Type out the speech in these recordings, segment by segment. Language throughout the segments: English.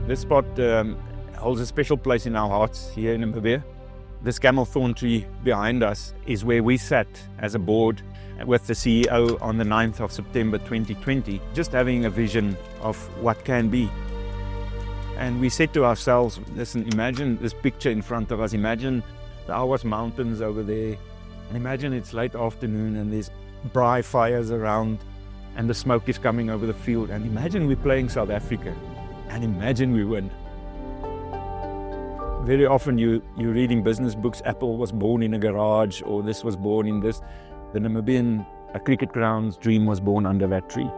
This spot holds a special place in our hearts here in Namibia. This camel thorn tree behind us is where we sat as a board with the CEO on the 9th of September 2020, just having a vision of what can be. And we said to ourselves, listen, imagine this picture in front of us, imagine the Awas Mountains over there, and imagine it's late afternoon and there's braai fires around and the smoke is coming over the field, and imagine we're playing South Africa, and imagine we win. Very often you're reading business books, Apple was born in a garage, or this was born in this. The Namibian cricket ground's dream was born under that tree.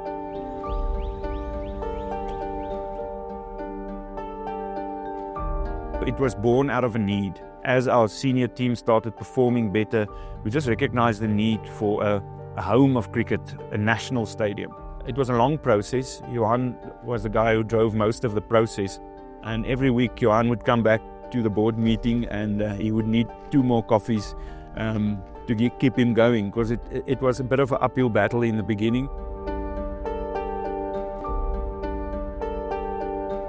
It was born out of a need. As our senior team started performing better, we just recognized the need for a home of cricket, a national stadium. It was a long process. Johan was the guy who drove most of the process. And every week Johan would come back to the board meeting and he would need 2 more coffees to keep him going, because it was a bit of an uphill battle in the beginning.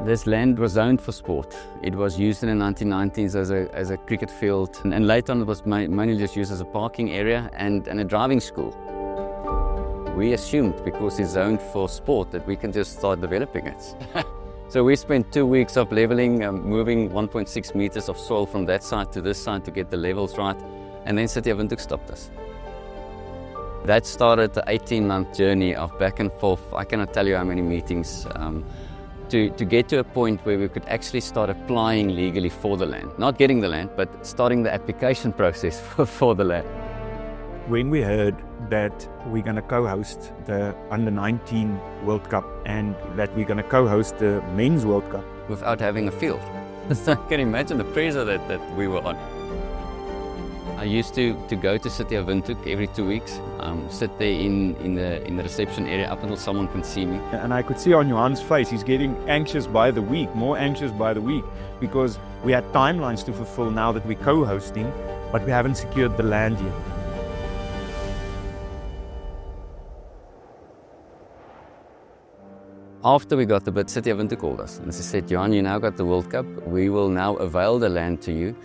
This land was zoned for sport. It was used in the 1990s as a cricket field, and later on it was mainly just used as a parking area and a driving school. We assumed, because it's zoned for sport, that we can just start developing it. So we spent 2 weeks of leveling, moving 1.6 meters of soil from that side to this side to get the levels right, and then City of Windhoek stopped us. That started the 18-month journey of back and forth. I cannot tell you how many meetings to get to a point where we could actually start applying legally for the land. Not getting the land, but starting the application process for the land. When we heard that we're going to co-host the Under-19 World Cup and that we're going to co-host the Men's World Cup without having a field, so I can imagine the pressure that we were on. I used to go to City of Windhoek every 2 weeks, sit there in the reception area up until someone can see me. And I could see on Johan's face, he's getting anxious by the week, more anxious by the week, because we had timelines to fulfill now that we're co-hosting, but we haven't secured the land yet. After we got the bid, City of Windhoek called us and they said, Johan, you now got the World Cup. We will now avail the land to you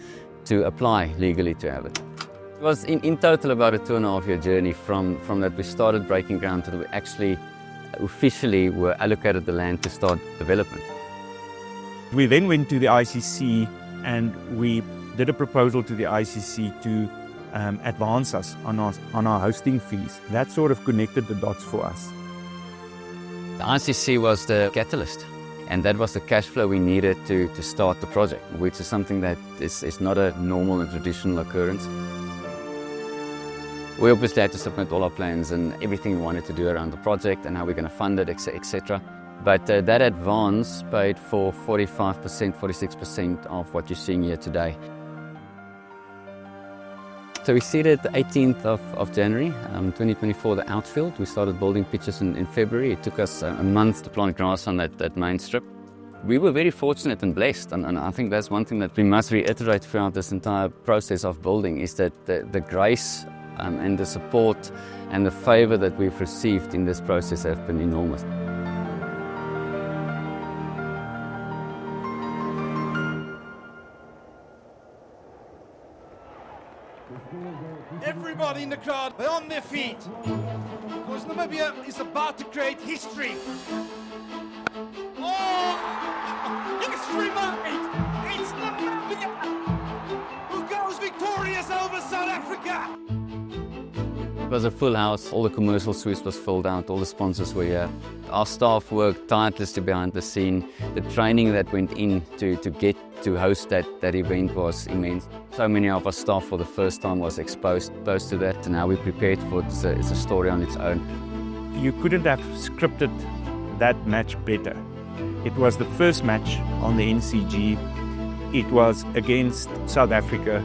to apply legally to have it. It was in total about a 2.5-year journey from that we started breaking ground to that we actually officially were allocated the land to start development. We then went to the ICC and we did a proposal to the ICC to advance us on our hosting fees. That sort of connected the dots for us. The ICC was the catalyst, and that was the cash flow we needed to start the project, which is something that is not a normal and traditional occurrence. We obviously had to submit all our plans and everything we wanted to do around the project and how we're going to fund it, etc. But that advance paid for 45%, 46% of what you're seeing here today. So we seeded the 18th of January 2024, the outfield. We started building pitches in February. It took us a month to plant grass on that main strip. We were very fortunate and blessed, and I think that's one thing that we must reiterate throughout this entire process of building, is that the grace and the support and the favor that we've received in this process have been enormous. Everybody in the crowd are on their feet, because Namibia is about to create history. Oh! History moment! It's Namibia who goes victorious over South Africa! It was a full house. All the commercial suites was filled out, all the sponsors were here. Our staff worked tirelessly behind the scene. The training that went in to get to host that event was immense. So many of our staff for the first time was exposed to that, and how we prepared for it. It's a story on its own. You couldn't have scripted that match better. It was the first match on the NCG. It was against South Africa,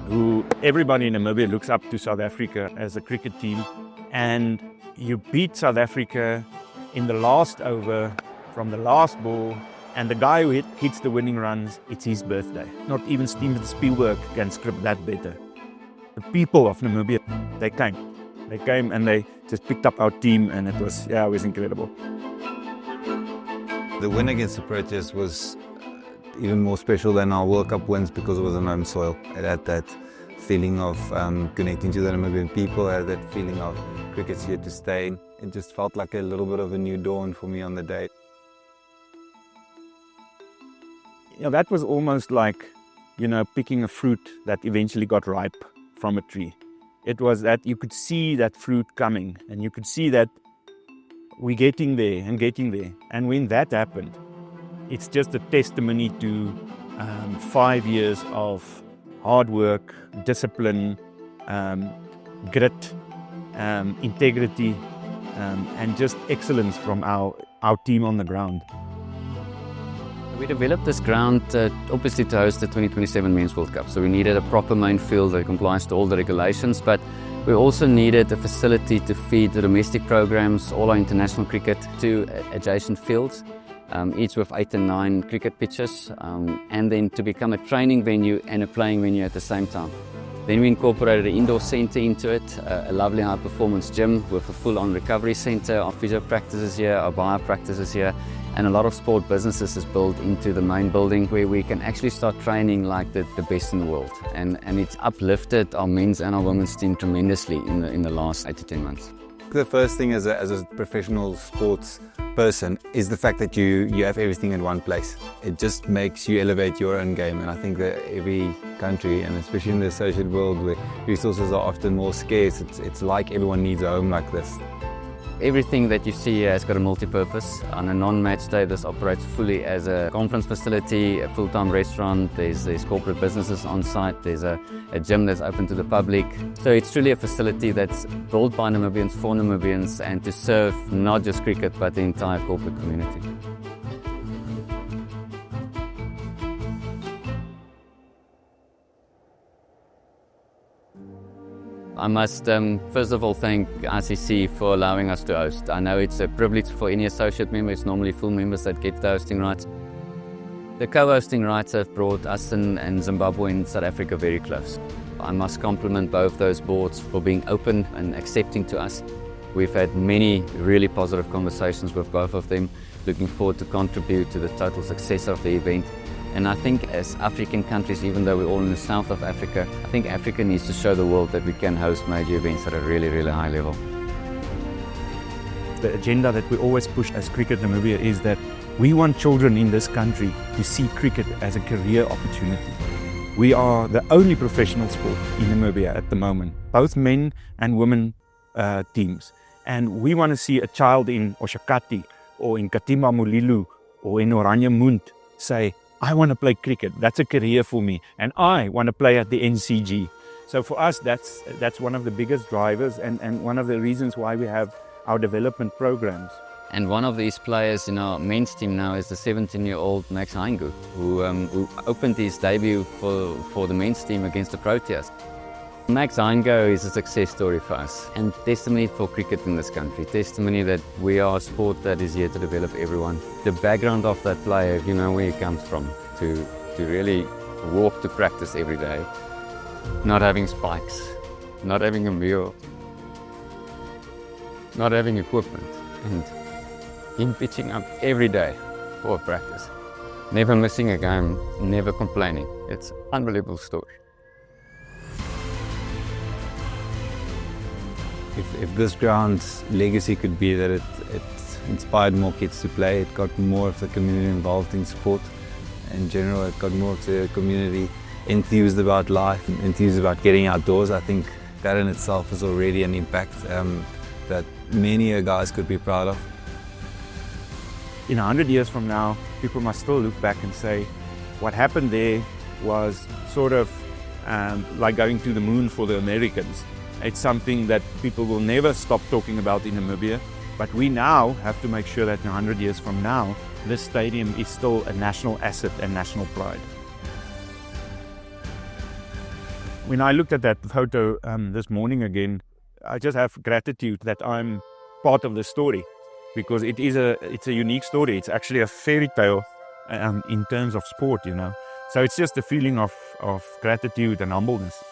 who everybody in Namibia looks up to South Africa as a cricket team. And you beat South Africa in the last over from the last ball, and the guy who hits the winning runs, it's his birthday. Not even Steven Spielberg can script that better. The people of Namibia, they came and they just picked up our team, and it was incredible. The win against the Proteas was even more special than our World Cup wins because it was on home soil. It had that feeling of connecting to the Namibian people, it had that feeling of cricket's here to stay. It just felt like a little bit of a new dawn for me on the day. You know, that was almost like, you know, picking a fruit that eventually got ripe from a tree. It was that you could see that fruit coming, and you could see that we're getting there and getting there. And when that happened, it's just a testimony to 5 years of hard work, discipline, grit, integrity, and just excellence from our team on the ground. We developed this ground obviously to host the 2027 Men's World Cup. So we needed a proper main field that complies to all the regulations, but we also needed a facility to feed the domestic programs, all our international cricket, to adjacent fields, each with 8 and 9 cricket pitches, and then to become a training venue and a playing venue at the same time. Then we incorporated an indoor centre into it, a lovely high-performance gym with a full-on recovery centre. Our physio practices here, our bio practices here, and a lot of sport businesses is built into the main building where we can actually start training like the best in the world. And it's uplifted our men's and our women's team tremendously in the last 8 to 10 months. The first thing as a professional sports person is the fact that you have everything in one place. It just makes you elevate your own game, and I think that every country, and especially in the associated world where resources are often more scarce, it's like everyone needs a home like this. Everything that you see here has got a multi-purpose. On a non-match day, this operates fully as a conference facility, a full-time restaurant, there's corporate businesses on site, there's a gym that's open to the public. So it's truly a facility that's built by Namibians for Namibians and to serve not just cricket but the entire corporate community. I must first of all thank ICC for allowing us to host. I know it's a privilege for any associate member, it's normally full members that get the hosting rights. The co-hosting rights have brought us and Zimbabwe and South Africa very close. I must compliment both those boards for being open and accepting to us. We've had many really positive conversations with both of them, looking forward to contribute to the total success of the event. And I think as African countries, even though we're all in the south of Africa, I think Africa needs to show the world that we can host major events at a really, really high level. The agenda that we always push as Cricket Namibia is that we want children in this country to see cricket as a career opportunity. We are the only professional sport in Namibia at the moment, both men and women teams. And we want to see a child in Oshakati or in Katima Mulilu or in Oranje Mund say, I want to play cricket, that's a career for me, and I want to play at the NCG. So for us, that's one of the biggest drivers and one of the reasons why we have our development programs. And one of these players in our men's team now is the 17-year-old Max Heingu, who opened his debut for the men's team against the Proteas. Max Heingu is a success story for us and testimony for cricket in this country, testimony that we are a sport that is here to develop everyone. The background of that player, you know where he comes from, to really walk to practice every day, not having spikes, not having a meal, not having equipment, and him pitching up every day for practice. Never missing a game, never complaining. It's an unbelievable story. If this ground's legacy could be that it inspired more kids to play, it got more of the community involved in sport in general, it got more of the community enthused about life, enthused about getting outdoors, I think that in itself is already an impact that many guys could be proud of. In 100 years from now, people must still look back and say, what happened there was sort of like going to the moon for the Americans. It's something that people will never stop talking about in Namibia, but we now have to make sure that in 100 years from now, this stadium is still a national asset and national pride. When I looked at that photo this morning again, I just have gratitude that I'm part of the story, because it's a unique story. It's actually a fairy tale in terms of sport, you know. So it's just a feeling of gratitude and humbleness.